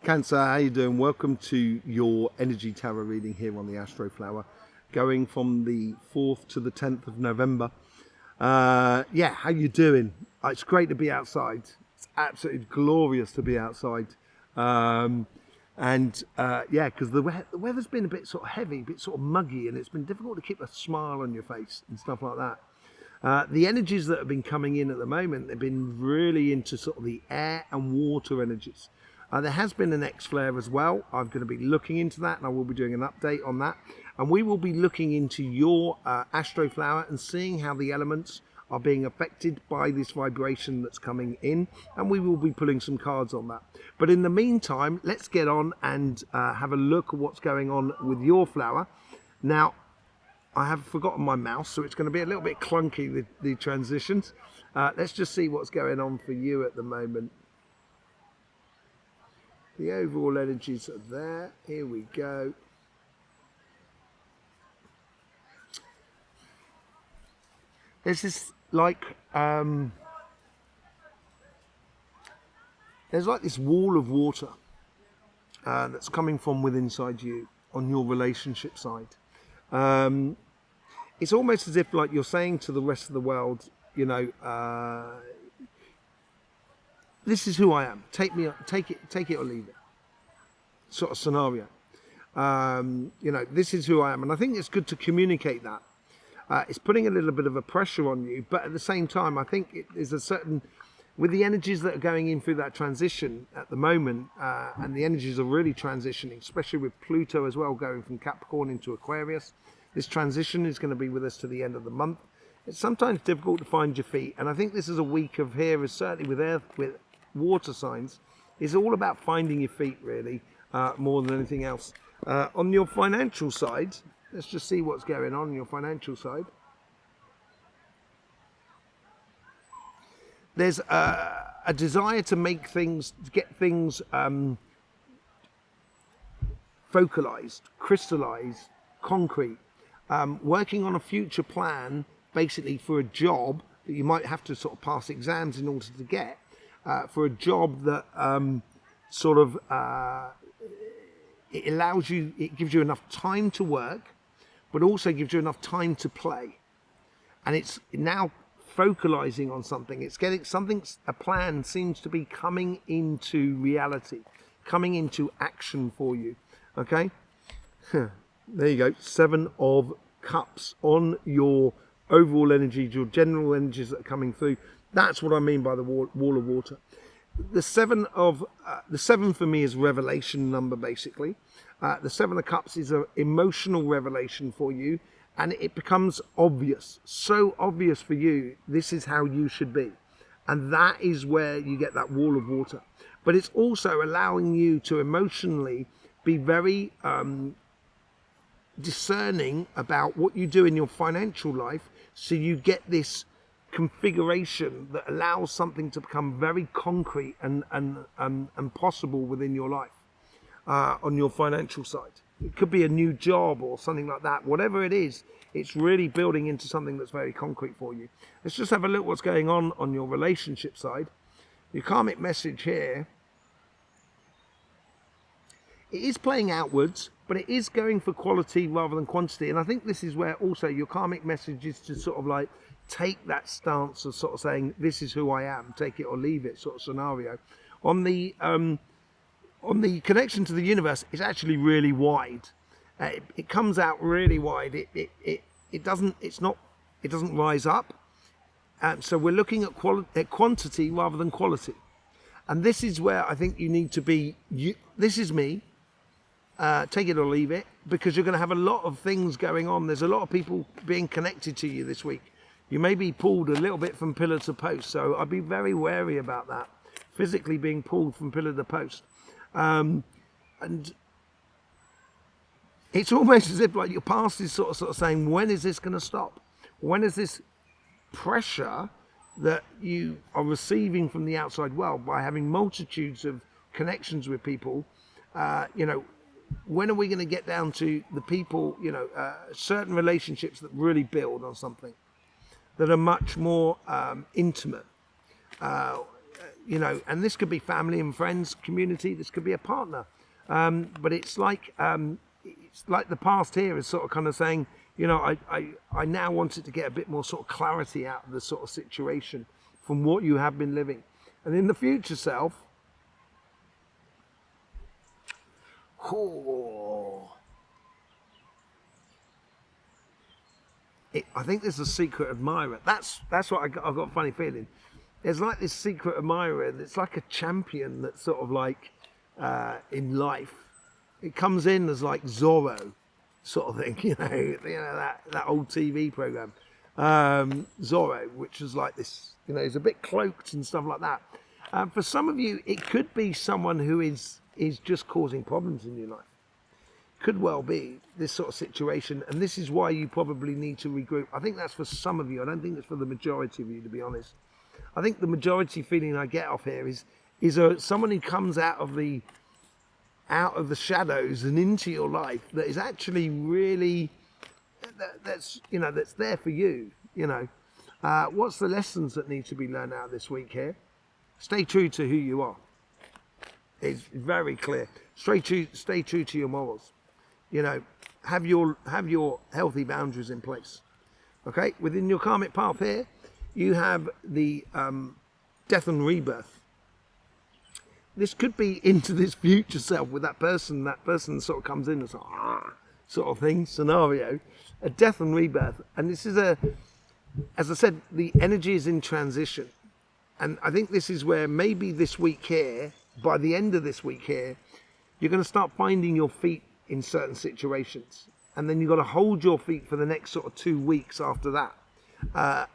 Cancer, how you doing? Welcome to your energy tarot reading here on the Astroflower, going from the 4th to the 10th of November. Yeah, how you doing? It's great to be outside. It's absolutely glorious to be outside. Yeah, because the weather's been a bit sort of heavy, a bit sort of muggy, and it's been difficult to keep a smile on your face and stuff like that. The energies that have been coming in at the moment, they've been really into sort of the air and water energies. There has been an X-flare as well. I'm going to be looking into that, and I will be doing an update on that. And we will be looking into your Astroflower and seeing how the elements are being affected by this vibration that's coming in. And we will be pulling some cards on that. But in the meantime, let's get on and have a look at what's going on with your flower. Now, I have forgotten my mouse, so it's going to be a little bit clunky, the transitions. Let's just see what's going on for you at the moment. The overall energies are there. Here we go. There's this there's like this wall of water that's coming from within inside you on your relationship side. It's almost as if like you're saying to the rest of the world, you know, this is who I am. Take it or leave it. Sort of scenario. You know, this is who I am, and I think it's good to communicate that. It's putting a little bit of a pressure on you, but at the same time, I think it is a certain, with the energies that are going in through that transition at the moment, and the energies are really transitioning, especially with Pluto as well, going from Capricorn into Aquarius. This transition is going to be with us to the end of the month. It's sometimes difficult to find your feet, and I think this is a week of here, is certainly with earth, with water signs, is all about finding your feet, really, more than anything else. On your financial side, let's just see what's going on your financial side. There's a desire to make things, to get things focalized, crystallized, concrete, working on a future plan, basically for a job that you might have to sort of pass exams in order to get, for a job that it allows you, it gives you enough time to work, but also gives you enough time to play. And it's now focalizing on something. It's getting something, a plan seems to be coming into reality, coming into action for you. Okay, there you go. 7 of Cups on your overall energies, your general energies that are coming through. That's what I mean by the wall of water. The 7 for me is revelation number, basically. The 7 of Cups is an emotional revelation for you, and it becomes obvious, so obvious for you, this is how you should be. And that is where you get that wall of water. But it's also allowing you to emotionally be very discerning about what you do in your financial life, so you get this configuration that allows something to become very concrete and possible within your life on your financial side. It could be a new job or something like that. Whatever it is, it's really building into something that's very concrete for you. Let's just have a look what's going on your relationship side. Your karmic message here, it is playing outwards, but it is going for quality rather than quantity. And I think this is where also your karmic message is to sort of like take that stance of sort of saying, this is who I am, take it or leave it sort of scenario. On the connection to the universe, it's actually really wide. It comes out really wide. It doesn't rise up. So we're looking at quantity rather than quality. And this is where I think you need to be, this is me, take it or leave it, because you're going to have a lot of things going on. There's a lot of people being connected to you this week. You may be pulled a little bit from pillar to post, so I'd be very wary about that, physically being pulled from pillar to post. And it's almost as if like your past is sort of saying, when is this going to stop? When is this pressure that you are receiving from the outside world by having multitudes of connections with people, you know, when are we going to get down to the people, you know, certain relationships that really build on something, that are much more intimate, you know, and this could be family and friends, community, this could be a partner. But it's like the past here is sort of kind of saying, you know, I now wanted to get a bit more sort of clarity out of the sort of situation from what you have been living. And in the future self, I think there's a secret admirer. That's what I've got a funny feeling. There's like this secret admirer that's like a champion that's sort of like in life. It comes in as like Zorro sort of thing, you know that old TV program, Zorro, which is like this, you know, he's a bit cloaked and stuff like that. For some of you, it could be someone who is just causing problems in your life. Could well be this sort of situation, and this is why you probably need to regroup. I think that's for some of you. I don't think it's for the majority of you, to be honest. I think the majority feeling I get off here is someone who comes out of the shadows and into your life that is actually really that's there for you. You know, what's the lessons that need to be learned out this week here? Stay true to who you are. It's very clear. Stay true to your morals. You know, have your healthy boundaries in place. Okay, within your karmic path here, you have the death and rebirth. This could be into this future self with that person. That person sort of comes in and sort of thing, scenario, a death and rebirth. And this is as I said, the energy is in transition. And I think this is where maybe this week here, by the end of this week here, you're going to start finding your feet in certain situations. And then you've got to hold your feet for the next sort of 2 weeks after that.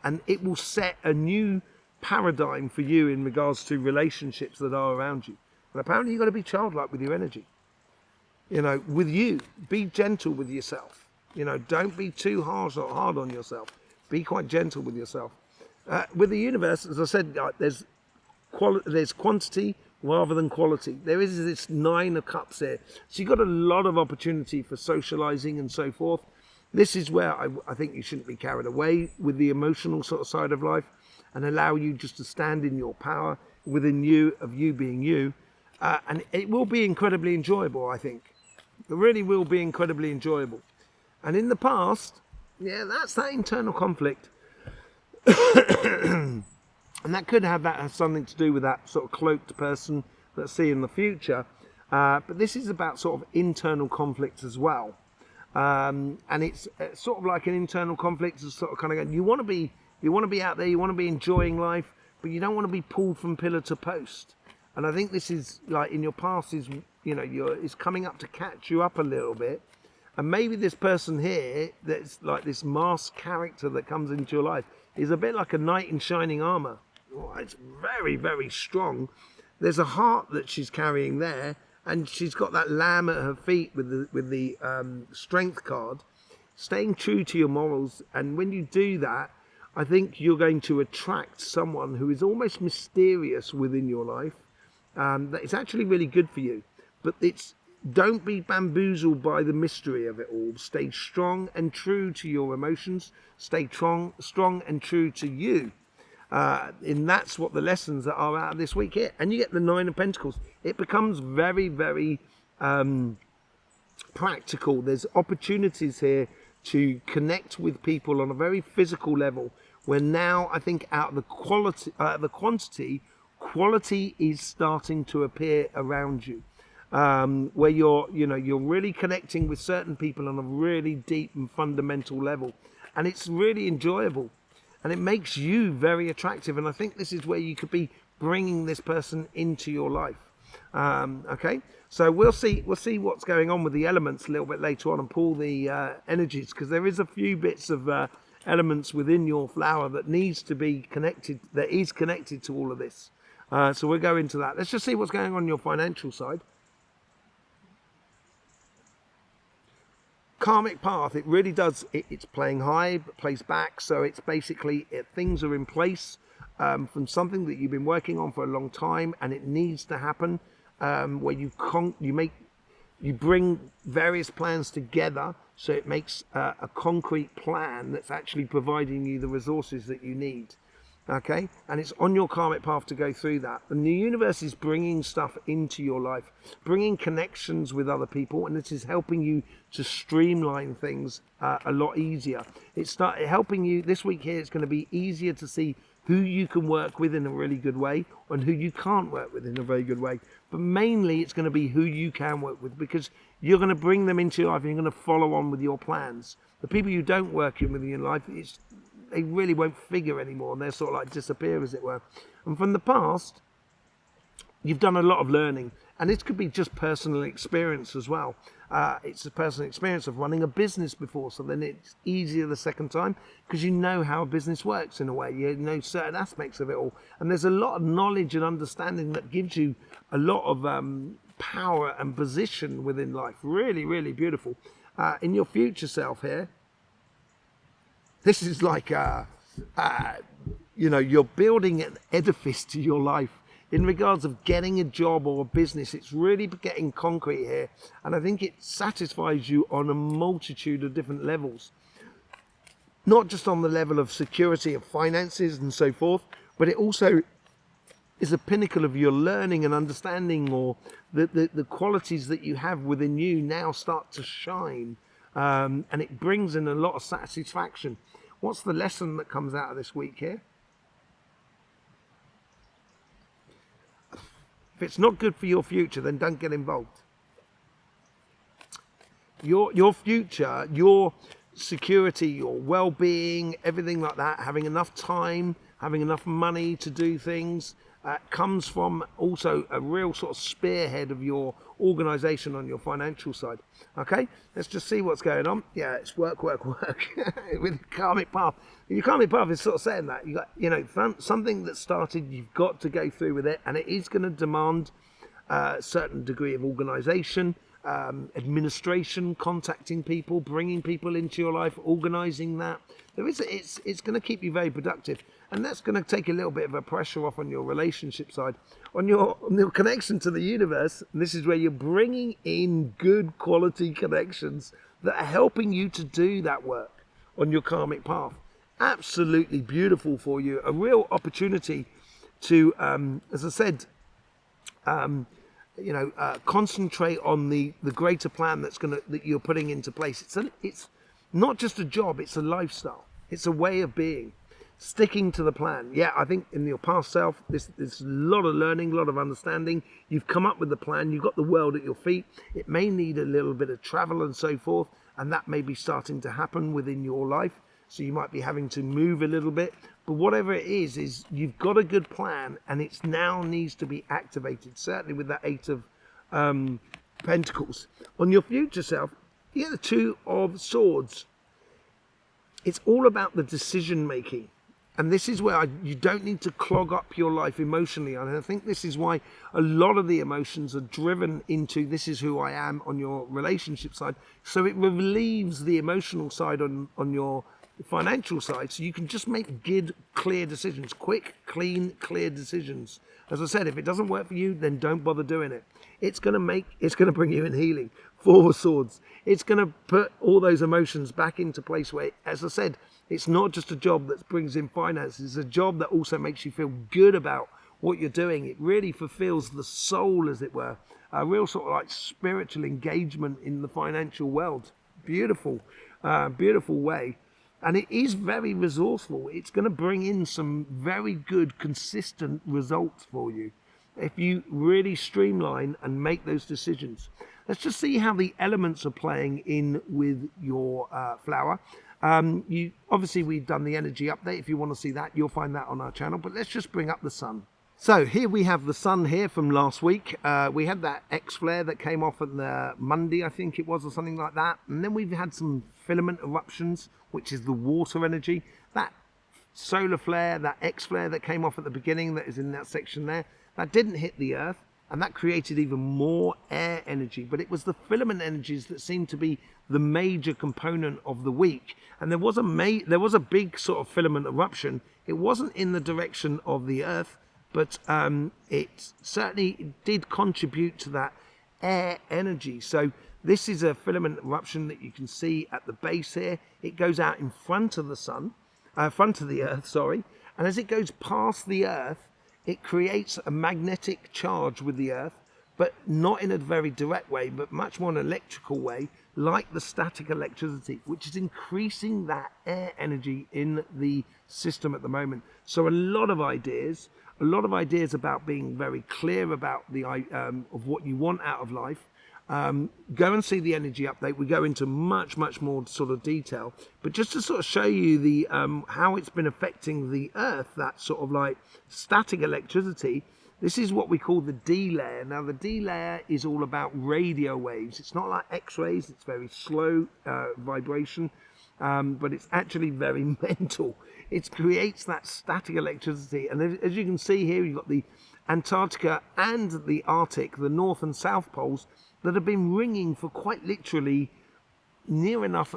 And it will set a new paradigm for you in regards to relationships that are around you. And apparently you've got to be childlike with your energy. You know, with you, be gentle with yourself. You know, don't be too harsh or hard on yourself. Be quite gentle with yourself. With the universe, as I said, there's quantity rather than quality. There is this 9 of cups here. So you've got a lot of opportunity for socializing and so forth. This is where I think you shouldn't be carried away with the emotional sort of side of life, and allow you just to stand in your power within you, of you being you. And it will be incredibly enjoyable, I think. It really will be incredibly enjoyable. And in the past, yeah, that's that internal conflict. And that could have something to do with that sort of cloaked person that's seeing the future. But this is about sort of internal conflicts as well. And it's sort of like an internal conflict is sort of kind of going, you want to be out there, you want to be enjoying life, but you don't want to be pulled from pillar to post. And I think this is like in your past is, you know, it's coming up to catch you up a little bit. And maybe this person here, that's like this masked character that comes into your life, is a bit like a knight in shining armor. Oh, it's very, very strong. There's a heart that she's carrying there, and she's got that lamb at her feet with the strength card. Staying true to your morals, and when you do that, I think you're going to attract someone who is almost mysterious within your life. That is actually really good for you. But don't be bamboozled by the mystery of it all. Stay strong and true to your emotions. Stay strong and true to you. And that's what the lessons that are out of this week here. And you get the 9 of Pentacles. It becomes very, very practical. There's opportunities here to connect with people on a very physical level. Where now I think out of the quantity, quality is starting to appear around you. Where you're really connecting with certain people on a really deep and fundamental level, and it's really enjoyable, and it makes you very attractive. And I think this is where you could be bringing this person into your life. Okay, so we'll see what's going on with the elements a little bit later on, and pull the energies, because there is a few bits of elements within your flower that needs to be connected, that is connected to all of this. So we'll go into that. Let's just see what's going on your financial side. Karmic path, it really does, it's playing high but plays back, so it's basically things are in place from something that you've been working on for a long time, and it needs to happen, where you bring various plans together, so it makes a concrete plan that's actually providing you the resources that you need. Okay, and it's on your karmic path to go through that. And the universe is bringing stuff into your life, bringing connections with other people, and it is helping you to streamline things a lot easier. It's helping you this week here. It's going to be easier to see who you can work with in a really good way and who you can't work with in a very good way. But mainly it's going to be who you can work with, because you're going to bring them into your life and you're going to follow on with your plans. The people you don't work in with in your life, they really won't figure anymore, and they'll sort of like disappear, as it were. And from the past, you've done a lot of learning, and this could be just personal experience as well. It's a personal experience of running a business before, so then it's easier the second time because you know how a business works in a way. You know certain aspects of it all, and there's a lot of knowledge and understanding that gives you a lot of power and position within life. Really, really beautiful. In your future self here, this is like, you're building an edifice to your life in regards of getting a job or a business. It's really getting concrete here. And I think it satisfies you on a multitude of different levels. Not just on the level of security of finances and so forth, but it also is a pinnacle of your learning and understanding, or the qualities that you have within you now start to shine. And it brings in a lot of satisfaction. What's the lesson that comes out of this week here? If it's not good for your future, then don't get involved. Your future, your security, your well-being, everything like that, having enough time, having enough money to do things, comes from also a real sort of spearhead of your organization on your financial side. Okay, let's just see what's going on. Yeah, it's work with the karmic path. Your karmic path is sort of saying that you got, something that started, you've got to go through with it, and it is going to demand a certain degree of organization, administration, contacting people, bringing people into your life, organizing that. It's going to keep you very productive, and that's going to take a little bit of a pressure off on your relationship side, on your connection to the universe. And this is where you're bringing in good quality connections that are helping you to do that work on your karmic path. Absolutely beautiful for you. A real opportunity to, as I said, concentrate on the greater plan that you're putting into place. It's not just a job, it's a lifestyle. It's a way of being. Sticking to the plan. Yeah, I think in your past self, there's a lot of learning, a lot of understanding. You've come up with the plan, you've got the world at your feet. It may need a little bit of travel and so forth, and that may be starting to happen within your life. So you might be having to move a little bit. But whatever it is you've got a good plan, and it now needs to be activated, certainly with that Eight of Pentacles. On your future self, you get the Two of Swords. It's all about the decision making. And this is where you don't need to clog up your life emotionally. And I think this is why a lot of the emotions are driven into this is who I am on your relationship side. So it relieves the emotional side on your financial side. So you can just make good, clear decisions. Quick, clean, clear decisions. As I said, if it doesn't work for you, then don't bother doing it. It's going to bring you in healing. Four of Swords. It's going to put all those emotions back into place where, as I said, it's not just a job that brings in finances. It's a job that also makes you feel good about what you're doing. It really fulfills the soul, as it were. A real sort of like spiritual engagement in the financial world. Beautiful, beautiful way. And it is very resourceful. It's going to bring in some very good, consistent results for you if you really streamline and make those decisions. Let's just see how the elements are playing in with your flower. Obviously, we've done the energy update. If you want to see that, you'll find that on our channel. But let's just bring up the sun. So here we have the sun here from last week. We had that X flare that came off on the Monday, I think it was, or something like that. And then we've had some filament eruptions, which is the water energy. That solar flare, that X flare that came off at the beginning, that is in that section there, that didn't hit the Earth. And that created even more air energy. But it was the filament energies that seemed to be the major component of the week. And there was a big sort of filament eruption. It wasn't in the direction of the Earth, but it certainly did contribute to that air energy. So this is a filament eruption that you can see at the base here. It goes out in front of the sun, front of the Earth, sorry. And as it goes past the Earth, it creates a magnetic charge with the Earth, but not in a very direct way, but much more an electrical way, like the static electricity, which is increasing that air energy in the system at the moment. So a lot of ideas about being very clear about the of what you want out of life. Go and see the energy update. We go into much more sort of detail, but just to sort of show you the how it's been affecting the Earth, that sort of like static electricity. This is what we call the D layer. Now the D layer is all about radio waves. It's not like X-rays. It's very slow vibration, but it's actually very mental. It creates that static electricity, and as you can see here, you've got the Antarctica and the Arctic, the North and South poles, that have been ringing for quite literally near enough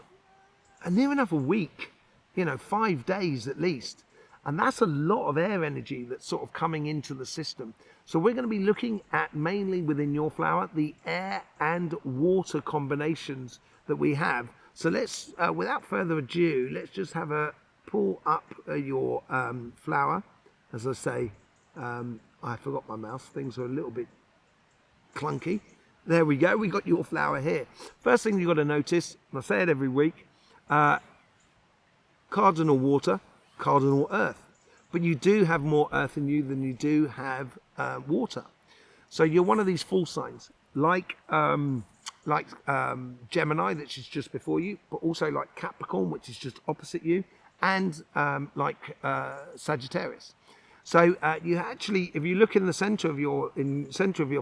a week, 5 days at least. And that's a lot of air energy that's sort of coming into the system. So we're going to be looking at, mainly within your flower, the air and water combinations that we have. So let's, without further ado, let's just have a pull up your flower. As I say, I forgot my mouse. Things are a little bit clunky. There we go. We got your flower here. First thing you've got to notice, and I say it every week, cardinal water, cardinal earth. But you do have more earth in you than you do have water. So you're one of these fall signs, like Gemini, which is just before you, but also like Capricorn, which is just opposite you, and like Sagittarius. So you actually, if you look in the center of your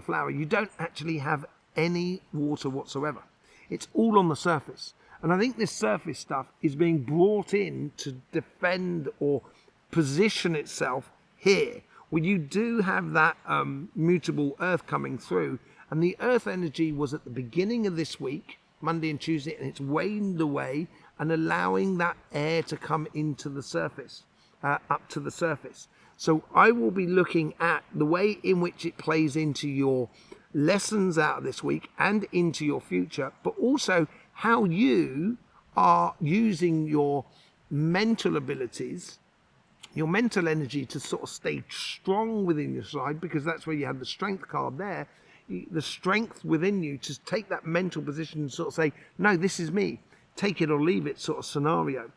flower, you don't actually have any water whatsoever. It's all on the surface. And I think this surface stuff is being brought in to defend or position itself here, where you do have that mutable earth coming through. And the earth energy was at the beginning of this week, Monday and Tuesday, and it's waned away and allowing that air to come into the surface, up to the surface. So I will be looking at the way in which it plays into your lessons out of this week and into your future, but also how you are using your mental abilities, your mental energy to sort of stay strong within your side, because that's where you have the strength card there, the strength within you to take that mental position and sort of say, no, this is me, take it or leave it sort of scenario.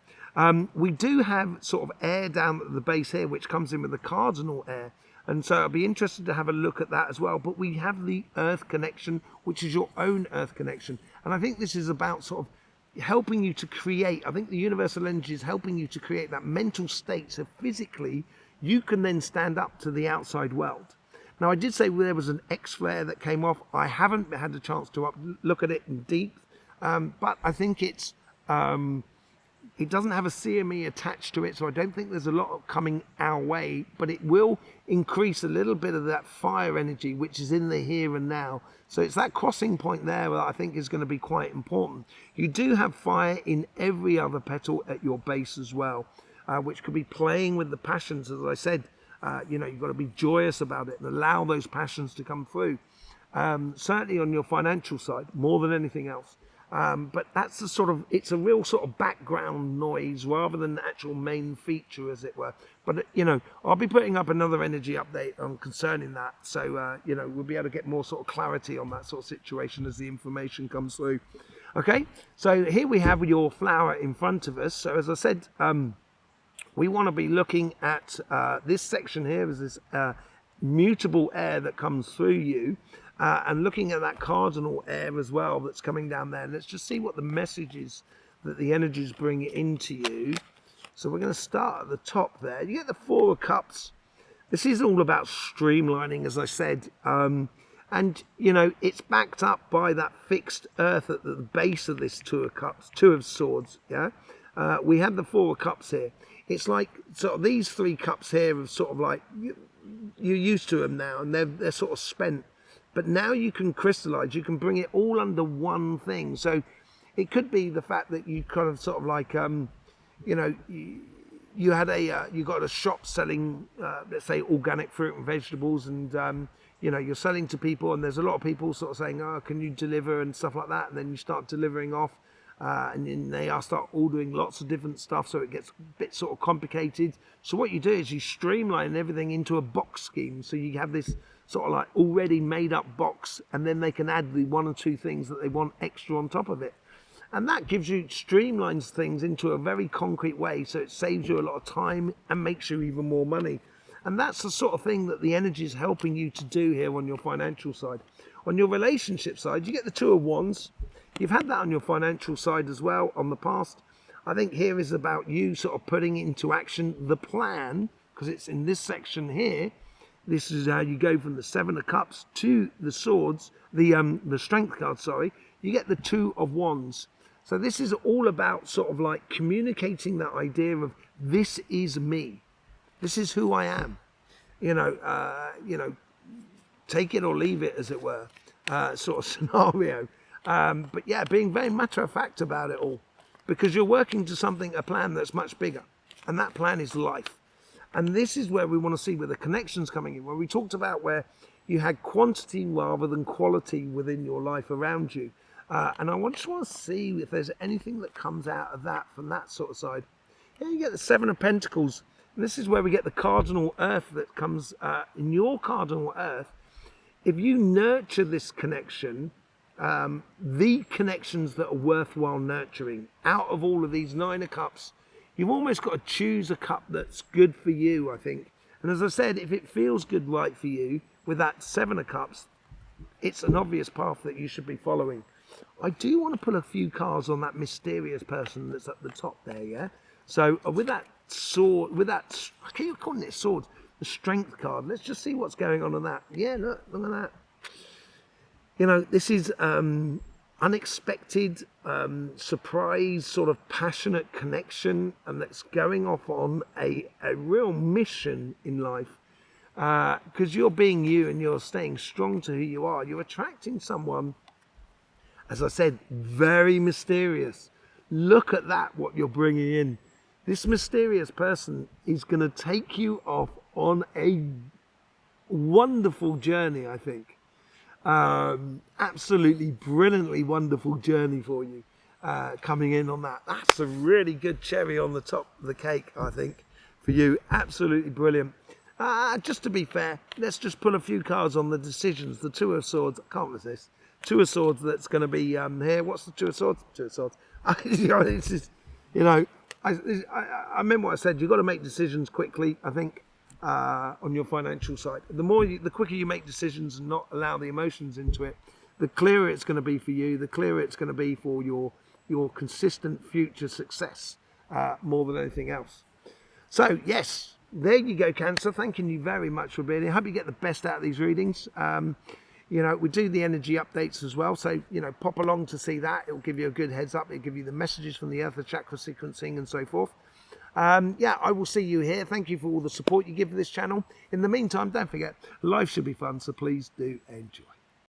We do have sort of air down at the base here, which comes in with the cardinal air. And so I'll be interested to have a look at that as well. But we have the earth connection, which is your own earth connection. And I think this is about sort of helping you to create, I think the universal energy is helping you to create that mental state. So physically, you can then stand up to the outside world. Now, I did say there was an X flare that came off. I haven't had a chance to look at it in deep. But I think it's... it doesn't have a CME attached to it, so I don't think there's a lot coming our way, but it will increase a little bit of that fire energy, which is in the here and now. So it's that crossing point there that I think is going to be quite important. You do have fire in every other petal at your base as well, which could be playing with the passions, as I said. You've got to be joyous about it and allow those passions to come through. Certainly on your financial side, more than anything else. But that's the sort of, it's a real sort of background noise rather than the actual main feature, as it were. But, I'll be putting up another energy update on concerning that. So, we'll be able to get more sort of clarity on that sort of situation as the information comes through. Okay, so here we have your flower in front of us. So as I said, we want to be looking at this section here is this mutable air that comes through you. And looking at that cardinal air as well that's coming down there. Let's just see what the message is that the energies bring into you. So we're going to start at the top there. You get the Four of Cups. This is all about streamlining, as I said. And, it's backed up by that fixed earth at the base of this Two of Cups, Two of Swords, yeah? We have the Four of Cups here. It's like sort of these three cups here are sort of like, you're used to them now, and they're sort of spent. But now you can crystallize, you can bring it all under one thing. So it could be the fact that you kind of sort of like, you got a shop selling, let's say, organic fruit and vegetables, and, you're selling to people, and there's a lot of people sort of saying, oh, can you deliver and stuff like that? And then you start delivering off. and then they start ordering lots of different stuff, so it gets a bit sort of complicated. So what you do is you streamline everything into a box scheme, so you have this sort of like already made up box, and then they can add the one or two things that they want extra on top of it. And that gives you, streamlines things into a very concrete way, so it saves you a lot of time and makes you even more money. And that's the sort of thing that the energy is helping you to do here on your financial side. On your relationship side, you get the Two of Wands. You've had that on your financial side as well on the past. I think here is about you sort of putting into action the plan, because it's in this section here. This is how you go from the Seven of Cups to the Swords, the Strength card, sorry. You get the Two of Wands. So this is all about sort of like communicating that idea of this is me. This is who I am. You know, take it or leave it, as it were, sort of scenario. But yeah, being very matter of fact about it all, because you're working to something, a plan that's much bigger, and that plan is life. And this is where we want to see where the connections coming in, where we talked about where you had quantity rather than quality within your life around you. And I just want to see if there's anything that comes out of that from that sort of side. Here you get the Seven of Pentacles, and this is where we get the cardinal earth that comes in your cardinal earth. If you nurture this connection, the connections that are worthwhile nurturing, out of all of these Nine of Cups, you've almost got to choose a cup that's good for you, I think. And as I said, if it feels good right for you with that Seven of Cups, it's an obvious path that you should be following. I do want to put a few cards on that mysterious person that's at the top there, yeah? So with that sword, I keep calling it sword, the Strength card, let's just see what's going on that. Yeah, look at that. You know, this is unexpected, surprise, sort of passionate connection, and that's going off on a real mission in life. Because you're being you and you're staying strong to who you are. You're attracting someone, as I said, very mysterious. Look at that, what you're bringing in. This mysterious person is going to take you off on a wonderful journey, I think. Absolutely brilliantly wonderful journey for you coming in on that. That's a really good cherry on the top of the cake, I think, for you. Absolutely brilliant. Just to be fair, let's just pull a few cards on the decisions. The Two of Swords, I can't resist. Two of Swords, that's going to be here. What's the Two of Swords? Two of Swords. This is, you know, I remember what I said. You've got to make decisions quickly, I think, on your financial side. The quicker you make decisions and not allow the emotions into it, the clearer it's going to be for you, the clearer it's going to be for your consistent future success, more than anything else. So, yes, there you go, Cancer. Thanking you very much for being here. I hope you get the best out of these readings. You know, we do the energy updates as well, so, you know, pop along to see that. It'll give you a good heads up. It'll give you the messages from the Earth, the chakra sequencing and so forth. Yeah, I will see you here. Thank you for all the support you give for this channel. In the meantime, don't forget, life should be fun, so please do enjoy.